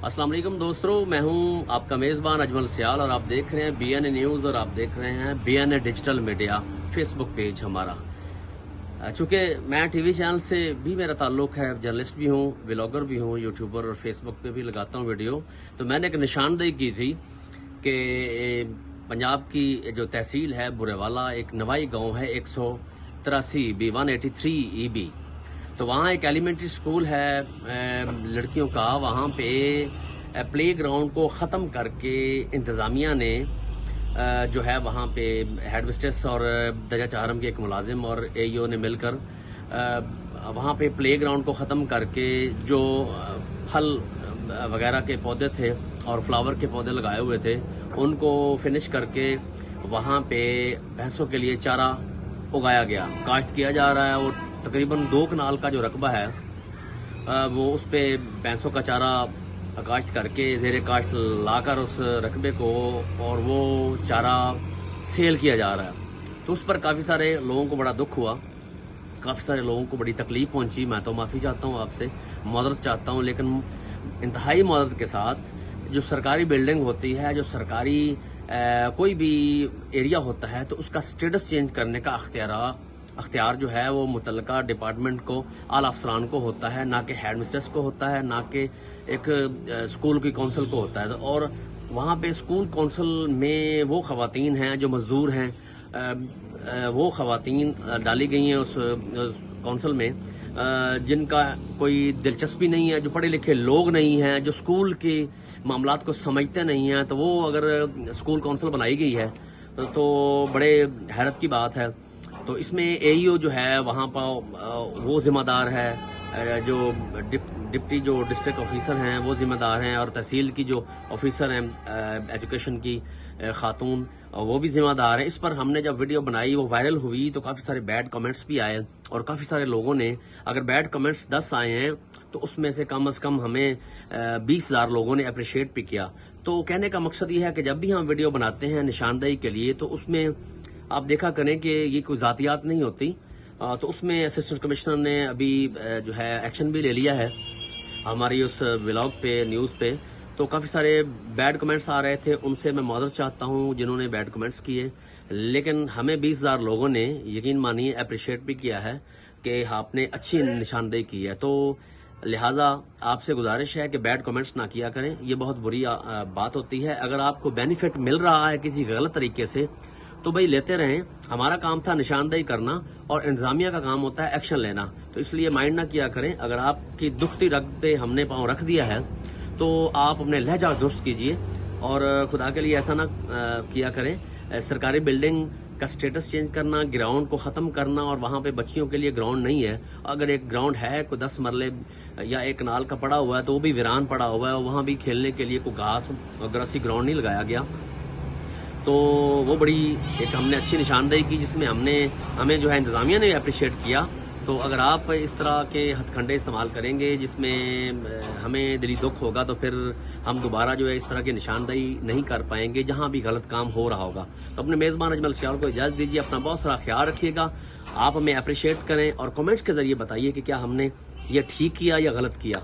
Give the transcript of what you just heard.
अस्सलाम वालेकुम दोस्तों, मैं हूं आपका मेज़बान अजमल सियाल और आप देख रहे हैं BNA न्यूज़ और आप देख रहे हैं BNA digital media Facebook page हमारा। चूँकि मैं टीवी चैनल से भी मेरा ताल्लुक़ है, जर्नलिस्ट भी हूं, व्लॉगर भी हूं, यूट्यूबर और फेसबुक पे भी लगाता हूं वीडियो। तो मैंने एक निशानदेही की थी कि पंजाब की जो तहसील है बुरेवाला, एक नवाई गाँव है 183 B 183 EB, तो वहाँ एक एलिमेंट्री स्कूल है लड़कियों का। वहाँ पे प्ले ग्राउंड को ख़त्म करके इंतज़ामिया ने जो है वहाँ पे हेडमिस्ट्रेस और दर्जा चारम के एक मुलाजिम और AEO ने मिलकर वहाँ पे प्ले ग्राउंड को ख़त्म करके जो फल वगैरह के पौधे थे और फ्लावर के पौधे लगाए हुए थे उनको फिनिश करके वहाँ पे भैंसों के लिए चारा उगाया गया, काश्त किया जा रहा है। और तकरीबन 2 कनाल का जो रकबा है वो उस पे भैंसों का चारा काश्त करके ज़ेरे काश्त लाकर उस रकबे को और वो चारा सेल किया जा रहा है। तो उस पर काफ़ी सारे लोगों को बड़ा दुख हुआ, काफ़ी सारे लोगों को बड़ी तकलीफ पहुंची। मैं तो माफ़ी चाहता हूं, आपसे मदद चाहता हूं, लेकिन इंतहाई मदद के साथ जो सरकारी बिल्डिंग होती है, जो सरकारी कोई भी एरिया होता है, तो उसका स्टेटस चेंज करने का अख्तियार जो है वो मुतल्लिका डिपार्टमेंट को, आला अफसरान को होता है, ना कि हेड मिस्ट्रेस को होता है, ना कि एक स्कूल की काउंसिल को होता है। और वहाँ पे स्कूल काउंसिल में वो खवातीन हैं जो मजदूर हैं, वो खवातीन डाली गई हैं उस काउंसिल में जिनका कोई दिलचस्पी नहीं है, जो पढ़े लिखे लोग नहीं हैं, जो स्कूल के मामलात को समझते नहीं हैं। तो वो अगर स्कूल काउंसिल बनाई गई है तो बड़े हैरत की बात है। तो इसमें AEO जो है वहाँ पर वो जिम्मेदार है, जो डिप्टी जो डिस्ट्रिक्ट ऑफिसर हैं वो जिम्मेदार हैं, और तहसील की जो ऑफिसर हैं एजुकेशन की खातून वो भी जिम्मेदार हैं। इस पर हमने जब वीडियो बनाई, वो वायरल हुई, तो काफ़ी सारे बैड कमेंट्स भी आए और काफ़ी सारे लोगों ने, अगर बैड कमेंट्स 10 आए हैं तो उसमें से कम हमें 20,000 लोगों ने अप्रिशिएट भी किया। तो कहने का मकसद ये है कि जब भी हम वीडियो बनाते हैं निशानदेही के लिए, तो उसमें आप देखा करें कि ये कोई ज़ातियात नहीं होती। तो उसमें असिस्टेंट कमिश्नर ने अभी जो है एक्शन भी ले लिया है हमारी उस व्लॉग पे, न्यूज़ पे। तो काफ़ी सारे बैड कमेंट्स आ रहे थे, उनसे मैं माफ़ी चाहता हूँ जिन्होंने बैड कमेंट्स किए, लेकिन हमें 20,000 लोगों ने, यकीन मानिए, अप्रिशिएट भी किया है कि आपने अच्छी निशानदेही की है। तो लिहाजा आपसे गुजारिश है कि बैड कमेंट्स ना किया करें, ये बहुत बुरी बात होती है। अगर आपको बेनिफिट मिल रहा है किसी गलत तरीके से तो भाई लेते रहें। हमारा काम था निशानदेही करना और इंतजामिया का काम होता है एक्शन लेना। तो इसलिए माइंड ना किया करें। अगर आपकी दुखती रग पे हमने पाँव रख दिया है तो आप अपने लहजा दुरुस्त कीजिए और खुदा के लिए ऐसा ना किया करें। सरकारी बिल्डिंग का स्टेटस चेंज करना, ग्राउंड को ख़त्म करना, और वहाँ पे बच्चियों के लिए ग्राउंड नहीं है। अगर एक ग्राउंड है कोई 10 मरले या 1 कनाल का पड़ा हुआ है तो वो भी वीरान पड़ा हुआ है, वहाँ भी खेलने के लिए कोई घास और ग्रासी ग्राउंड नहीं लगाया गया। तो वो बड़ी एक हमने अच्छी निशानदेही की जिसमें हमें जो है इंतज़ामिया ने अप्रिशिएट किया। तो अगर आप इस तरह के हथकंडे इस्तेमाल करेंगे जिसमें हमें दिली दुख होगा, तो फिर हम दोबारा जो है इस तरह की निशानदेही नहीं कर पाएंगे जहां भी गलत काम हो रहा होगा। तो अपने मेज़बान अजमल सियाल को इजाज़त दीजिए, अपना बहुत सारा ख्याल रखिएगा। आप हमें अप्रिशिएट करें और कमेंट्स के ज़रिए बताइए कि क्या हमने ये ठीक किया या गलत किया।